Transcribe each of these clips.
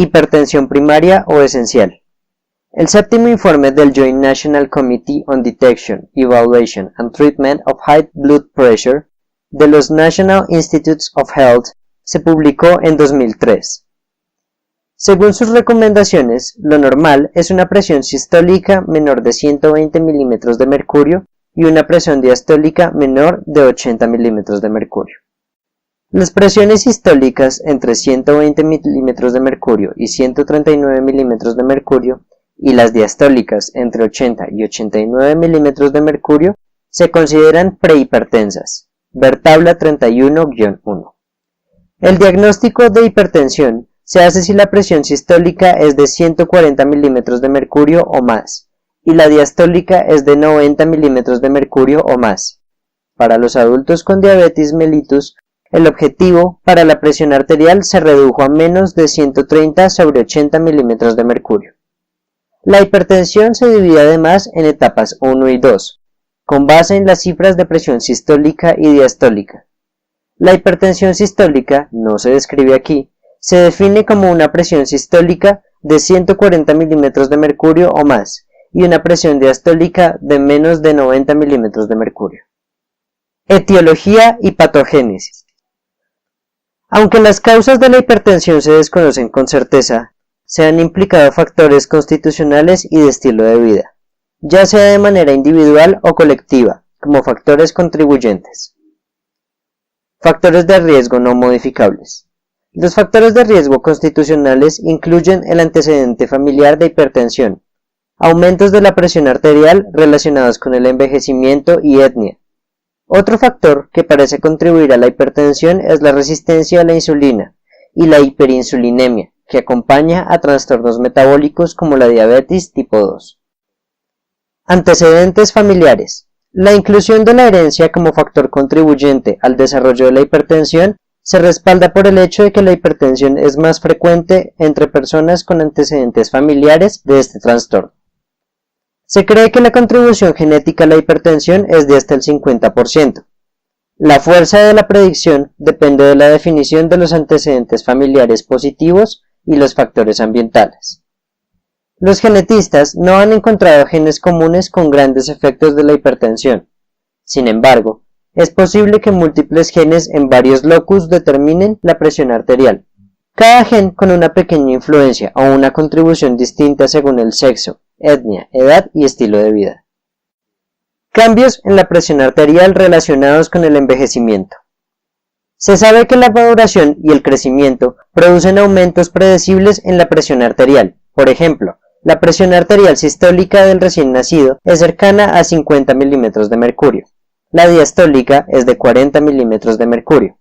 Hipertensión primaria o esencial. El séptimo informe del Joint National Committee on Detection, Evaluation and Treatment of High Blood Pressure de los National Institutes of Health se publicó en 2003. Según sus recomendaciones, lo normal es una presión sistólica menor de 120 milímetros de mercurio y una presión diastólica menor de 80 milímetros de mercurio. Las presiones sistólicas entre 120 milímetros de mercurio y 139 milímetros de mercurio y las diastólicas entre 80 y 89 milímetros de mercurio se consideran prehipertensas. Ver tabla 31-1. El diagnóstico de hipertensión se hace si la presión sistólica es de 140 milímetros de mercurio o más y la diastólica es de 90 milímetros de mercurio o más. Para los adultos con diabetes mellitus, el objetivo para la presión arterial se redujo a menos de 130 sobre 80 milímetros de mercurio. La hipertensión se divide además en etapas 1 y 2, con base en las cifras de presión sistólica y diastólica. La hipertensión sistólica, no se describe aquí, se define como una presión sistólica de 140 milímetros de mercurio o más y una presión diastólica de menos de 90 milímetros de mercurio. Etiología y patogénesis. Aunque las causas de la hipertensión se desconocen con certeza, se han implicado factores constitucionales y de estilo de vida, ya sea de manera individual o colectiva, como factores contribuyentes. Factores de riesgo no modificables. Los factores de riesgo constitucionales incluyen el antecedente familiar de hipertensión, aumentos de la presión arterial relacionados con el envejecimiento y etnia. Otro factor que parece contribuir a la hipertensión es la resistencia a la insulina y la hiperinsulinemia, que acompaña a trastornos metabólicos como la diabetes tipo 2. Antecedentes familiares. La inclusión de la herencia como factor contribuyente al desarrollo de la hipertensión se respalda por el hecho de que la hipertensión es más frecuente entre personas con antecedentes familiares de este trastorno. Se cree que la contribución genética a la hipertensión es de hasta el 50%. La fuerza de la predicción depende de la definición de los antecedentes familiares positivos y los factores ambientales. Los genetistas no han encontrado genes comunes con grandes efectos de la hipertensión. Sin embargo, es posible que múltiples genes en varios locus determinen la presión arterial. Cada gen con una pequeña influencia o una contribución distinta según el sexo, etnia, edad y estilo de vida. Cambios en la presión arterial relacionados con el envejecimiento. Se sabe que la maduración y el crecimiento producen aumentos predecibles en la presión arterial. Por ejemplo, la presión arterial sistólica del recién nacido es cercana a 50 milímetros de mercurio. La diastólica es de 40 milímetros de mercurio.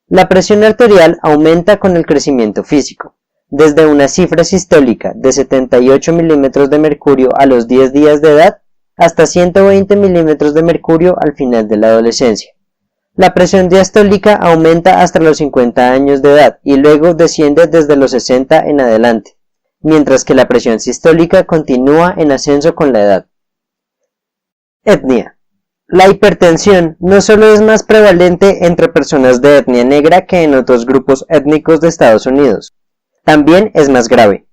La presión arterial aumenta con el crecimiento físico, desde una cifra sistólica de 78 milímetros de mercurio a los 10 días de edad hasta 120 milímetros de mercurio al final de la adolescencia. La presión diastólica aumenta hasta los 50 años de edad y luego desciende desde los 60 en adelante, mientras que la presión sistólica continúa en ascenso con la edad. Etnia. La hipertensión no solo es más prevalente entre personas de etnia negra que en otros grupos étnicos de Estados Unidos, también es más grave.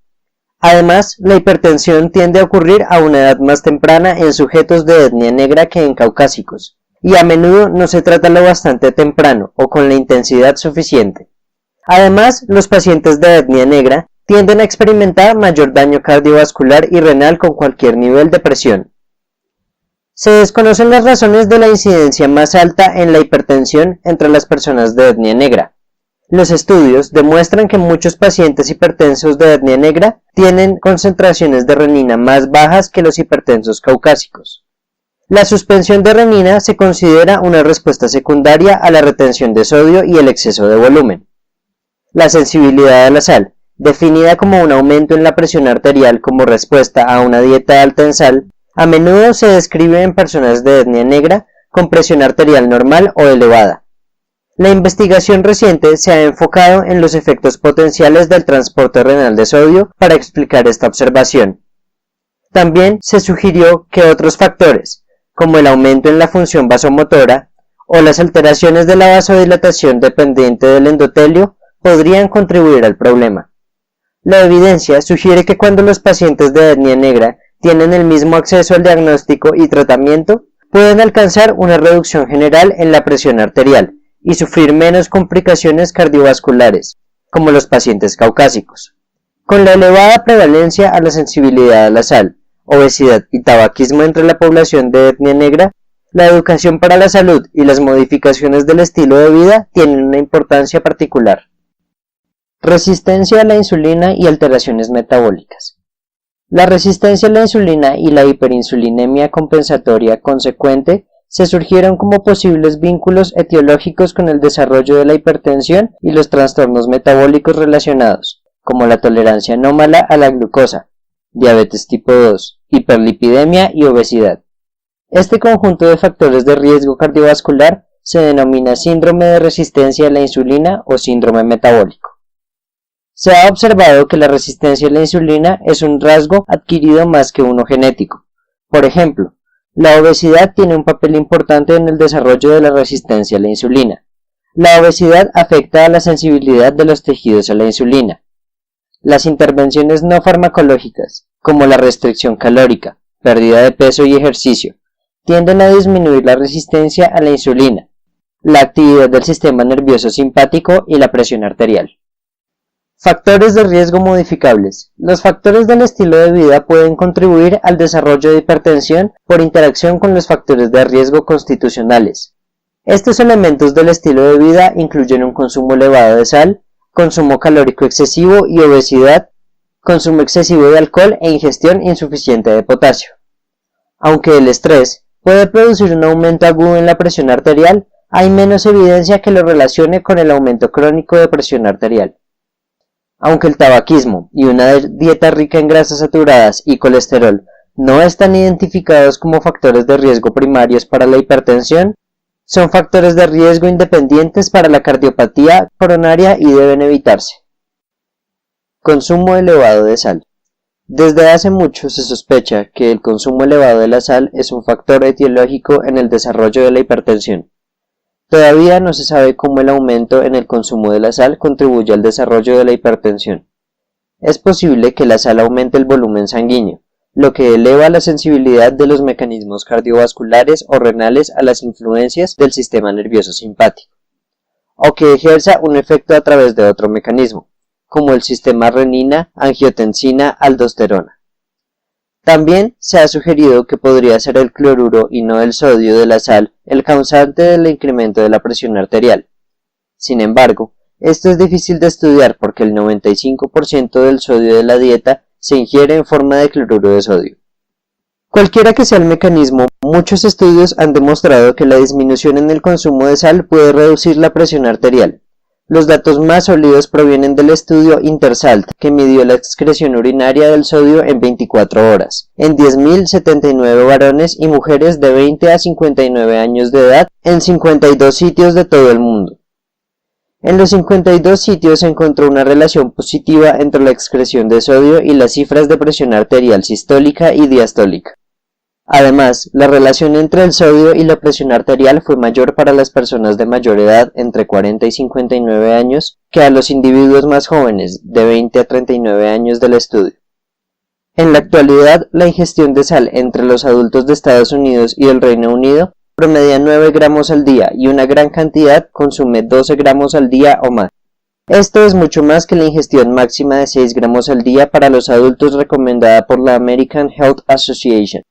Además, la hipertensión tiende a ocurrir a una edad más temprana en sujetos de etnia negra que en caucásicos, y a menudo no se trata lo bastante temprano o con la intensidad suficiente. Además, los pacientes de etnia negra tienden a experimentar mayor daño cardiovascular y renal con cualquier nivel de presión. Se desconocen las razones de la incidencia más alta en la hipertensión entre las personas de etnia negra. Los estudios demuestran que muchos pacientes hipertensos de etnia negra tienen concentraciones de renina más bajas que los hipertensos caucásicos. La suspensión de renina se considera una respuesta secundaria a la retención de sodio y el exceso de volumen. La sensibilidad a la sal, definida como un aumento en la presión arterial como respuesta a una dieta alta en sal, a menudo se describe en personas de etnia negra con presión arterial normal o elevada. La investigación reciente se ha enfocado en los efectos potenciales del transporte renal de sodio para explicar esta observación. También se sugirió que otros factores, como el aumento en la función vasomotora o las alteraciones de la vasodilatación dependiente del endotelio, podrían contribuir al problema. La evidencia sugiere que cuando los pacientes de etnia negra tienen el mismo acceso al diagnóstico y tratamiento, pueden alcanzar una reducción general en la presión arterial y sufrir menos complicaciones cardiovasculares, como los pacientes caucásicos. Con la elevada prevalencia a la sensibilidad a la sal, obesidad y tabaquismo entre la población de etnia negra, la educación para la salud y las modificaciones del estilo de vida tienen una importancia particular. Resistencia a la insulina y alteraciones metabólicas. La resistencia a la insulina y la hiperinsulinemia compensatoria consecuente se surgieron como posibles vínculos etiológicos con el desarrollo de la hipertensión y los trastornos metabólicos relacionados, como la tolerancia anómala a la glucosa, diabetes tipo 2, hiperlipidemia y obesidad. Este conjunto de factores de riesgo cardiovascular se denomina síndrome de resistencia a la insulina o síndrome metabólico. Se ha observado que la resistencia a la insulina es un rasgo adquirido más que uno genético. Por ejemplo, la obesidad tiene un papel importante en el desarrollo de la resistencia a la insulina. La obesidad afecta a la sensibilidad de los tejidos a la insulina. Las intervenciones no farmacológicas, como la restricción calórica, pérdida de peso y ejercicio, tienden a disminuir la resistencia a la insulina, la actividad del sistema nervioso simpático y la presión arterial. Factores de riesgo modificables. Los factores del estilo de vida pueden contribuir al desarrollo de hipertensión por interacción con los factores de riesgo constitucionales. Estos elementos del estilo de vida incluyen un consumo elevado de sal, consumo calórico excesivo y obesidad, consumo excesivo de alcohol e ingestión insuficiente de potasio. Aunque el estrés puede producir un aumento agudo en la presión arterial, hay menos evidencia que lo relacione con el aumento crónico de presión arterial. Aunque el tabaquismo y una dieta rica en grasas saturadas y colesterol no están identificados como factores de riesgo primarios para la hipertensión, son factores de riesgo independientes para la cardiopatía coronaria y deben evitarse. Consumo elevado de sal. Desde hace mucho se sospecha que el consumo elevado de la sal es un factor etiológico en el desarrollo de la hipertensión. Todavía no se sabe cómo el aumento en el consumo de la sal contribuye al desarrollo de la hipertensión. Es posible que la sal aumente el volumen sanguíneo, lo que eleva la sensibilidad de los mecanismos cardiovasculares o renales a las influencias del sistema nervioso simpático, o que ejerza un efecto a través de otro mecanismo, como el sistema renina-angiotensina-aldosterona. También se ha sugerido que podría ser el cloruro y no el sodio de la sal el causante del incremento de la presión arterial. Sin embargo, esto es difícil de estudiar porque el 95% del sodio de la dieta se ingiere en forma de cloruro de sodio. Cualquiera que sea el mecanismo, muchos estudios han demostrado que la disminución en el consumo de sal puede reducir la presión arterial. Los datos más sólidos provienen del estudio INTERSALT, que midió la excreción urinaria del sodio en 24 horas, en 10.079 varones y mujeres de 20 a 59 años de edad en 52 sitios de todo el mundo. En los 52 sitios se encontró una relación positiva entre la excreción de sodio y las cifras de presión arterial sistólica y diastólica. Además, la relación entre el sodio y la presión arterial fue mayor para las personas de mayor edad entre 40 y 59 años que a los individuos más jóvenes de 20 a 39 años del estudio. En la actualidad, la ingestión de sal entre los adultos de Estados Unidos y el Reino Unido promedia 9 gramos al día y una gran cantidad consume 12 gramos al día o más. Esto es mucho más que la ingestión máxima de 6 gramos al día para los adultos recomendada por la American Heart Association.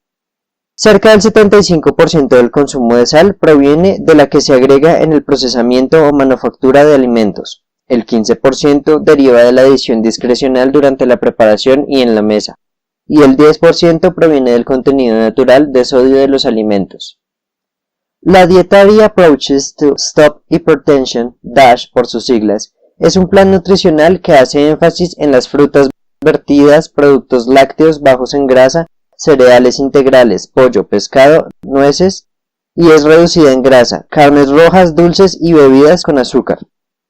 Cerca del 75% del consumo de sal proviene de la que se agrega en el procesamiento o manufactura de alimentos. El 15% deriva de la adición discrecional durante la preparación y en la mesa, y el 10% proviene del contenido natural de sodio de los alimentos. La Dietary Approaches to Stop Hypertension, DASH por sus siglas, es un plan nutricional que hace énfasis en las frutas vertidas, productos lácteos bajos en grasa, cereales integrales, pollo, pescado, nueces, y es reducida en grasa, carnes rojas, dulces y bebidas con azúcar.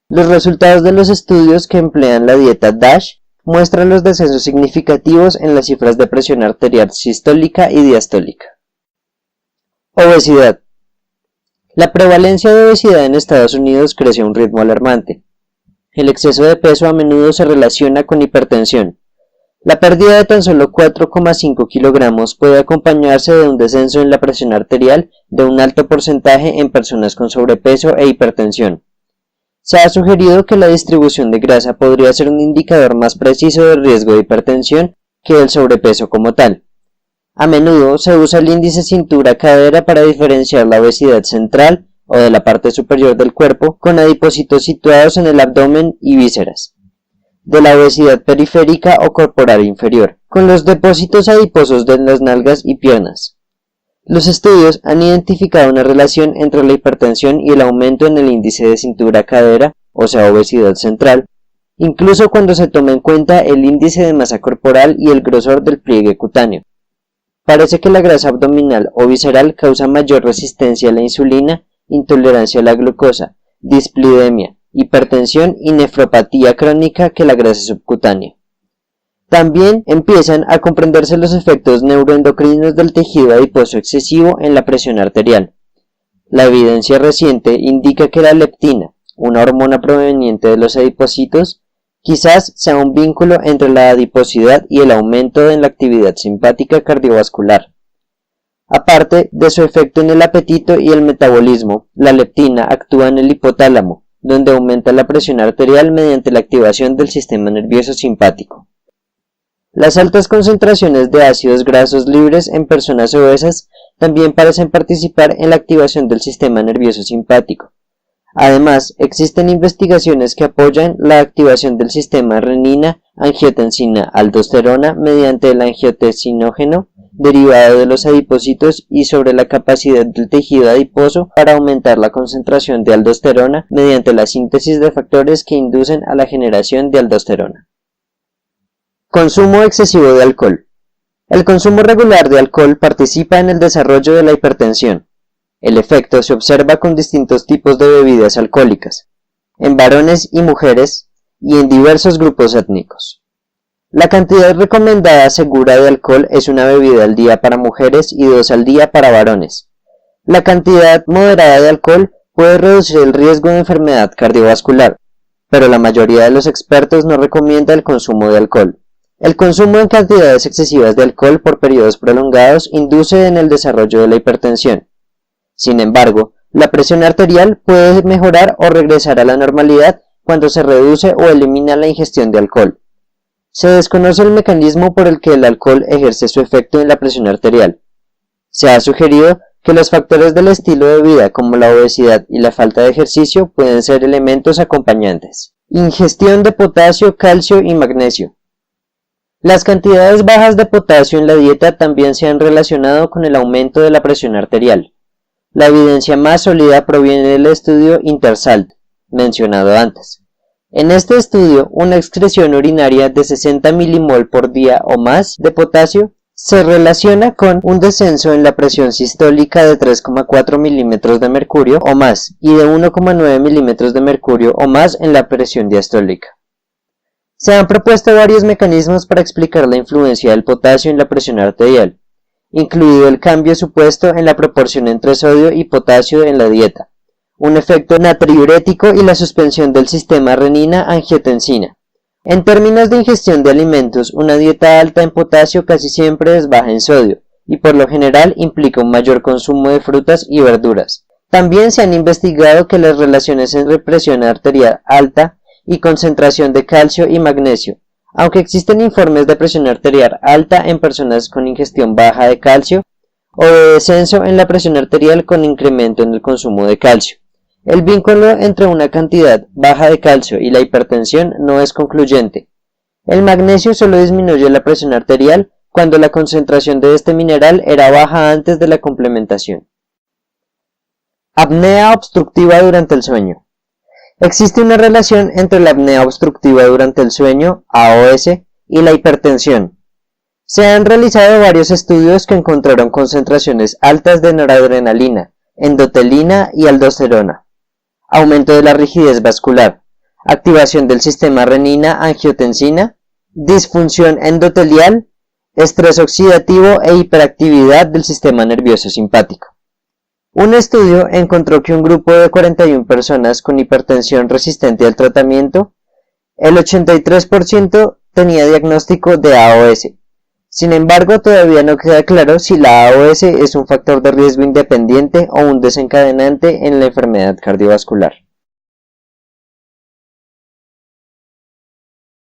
Los resultados de los estudios que emplean la dieta DASH muestran los descensos significativos en las cifras de presión arterial sistólica y diastólica. Obesidad. La prevalencia de obesidad en Estados Unidos crece a un ritmo alarmante. El exceso de peso a menudo se relaciona con hipertensión. La pérdida de tan solo 4,5 kilogramos puede acompañarse de un descenso en la presión arterial de un alto porcentaje en personas con sobrepeso e hipertensión. Se ha sugerido que la distribución de grasa podría ser un indicador más preciso del riesgo de hipertensión que el sobrepeso como tal. A menudo se usa el índice cintura-cadera para diferenciar la obesidad central o de la parte superior del cuerpo con adipocitos situados en el abdomen y vísceras, de la obesidad periférica o corporal inferior, con los depósitos adiposos de las nalgas y piernas. Los estudios han identificado una relación entre la hipertensión y el aumento en el índice de cintura-cadera, o sea obesidad central, incluso cuando se toma en cuenta el índice de masa corporal y el grosor del pliegue cutáneo. Parece que la grasa abdominal o visceral causa mayor resistencia a la insulina, intolerancia a la glucosa, displidemia, hipertensión y nefropatía crónica que la grasa subcutánea. También empiezan a comprenderse los efectos neuroendocrinos del tejido adiposo excesivo en la presión arterial. La evidencia reciente indica que la leptina, una hormona proveniente de los adipocitos, quizás sea un vínculo entre la adiposidad y el aumento en la actividad simpática cardiovascular. Aparte de su efecto en el apetito y el metabolismo, la leptina actúa en el hipotálamo, donde aumenta la presión arterial mediante la activación del sistema nervioso simpático. Las altas concentraciones de ácidos grasos libres en personas obesas también parecen participar en la activación del sistema nervioso simpático. Además, existen investigaciones que apoyan la activación del sistema renina-angiotensina-aldosterona mediante el angiotensinógeno derivado de los adipocitos y sobre la capacidad del tejido adiposo para aumentar la concentración de aldosterona mediante la síntesis de factores que inducen a la generación de aldosterona. Consumo excesivo de alcohol. El consumo regular de alcohol participa en el desarrollo de la hipertensión. El efecto se observa con distintos tipos de bebidas alcohólicas, en varones y mujeres, y en diversos grupos étnicos. La cantidad recomendada segura de alcohol es una bebida al día para mujeres y 2 al día para varones. La cantidad moderada de alcohol puede reducir el riesgo de enfermedad cardiovascular, pero la mayoría de los expertos no recomienda el consumo de alcohol. El consumo en cantidades excesivas de alcohol por periodos prolongados induce en el desarrollo de la hipertensión. Sin embargo, la presión arterial puede mejorar o regresar a la normalidad cuando se reduce o elimina la ingestión de alcohol. Se desconoce el mecanismo por el que el alcohol ejerce su efecto en la presión arterial. Se ha sugerido que los factores del estilo de vida como la obesidad y la falta de ejercicio pueden ser elementos acompañantes. Ingestión de potasio, calcio y magnesio. Las cantidades bajas de potasio en la dieta también se han relacionado con el aumento de la presión arterial. La evidencia más sólida proviene del estudio INTERSALT, mencionado antes. En este estudio, una excreción urinaria de 60 milimol por día o más de potasio se relaciona con un descenso en la presión sistólica de 3,4 milímetros de mercurio o más y de 1,9 milímetros de mercurio o más en la presión diastólica. Se han propuesto varios mecanismos para explicar la influencia del potasio en la presión arterial, incluido el cambio supuesto en la proporción entre sodio y potasio en la dieta, un efecto natriurético y la suspensión del sistema renina-angiotensina. En términos de ingestión de alimentos, una dieta alta en potasio casi siempre es baja en sodio, y por lo general implica un mayor consumo de frutas y verduras. También se han investigado que las relaciones entre presión arterial alta y concentración de calcio y magnesio, aunque existen informes de presión arterial alta en personas con ingestión baja de calcio o de descenso en la presión arterial con incremento en el consumo de calcio. El vínculo entre una cantidad baja de calcio y la hipertensión no es concluyente. El magnesio solo disminuye la presión arterial cuando la concentración de este mineral era baja antes de la complementación. Apnea obstructiva durante el sueño. Existe una relación entre la apnea obstructiva durante el sueño, AOS, y la hipertensión. Se han realizado varios estudios que encontraron concentraciones altas de noradrenalina, endotelina y aldosterona, aumento de la rigidez vascular, activación del sistema renina-angiotensina, disfunción endotelial, estrés oxidativo e hiperactividad del sistema nervioso simpático. Un estudio encontró que un grupo de 41 personas con hipertensión resistente al tratamiento El 83% tenía diagnóstico de AOS. Sin embargo, todavía no queda claro si la AOS es un factor de riesgo independiente o un desencadenante en la enfermedad cardiovascular.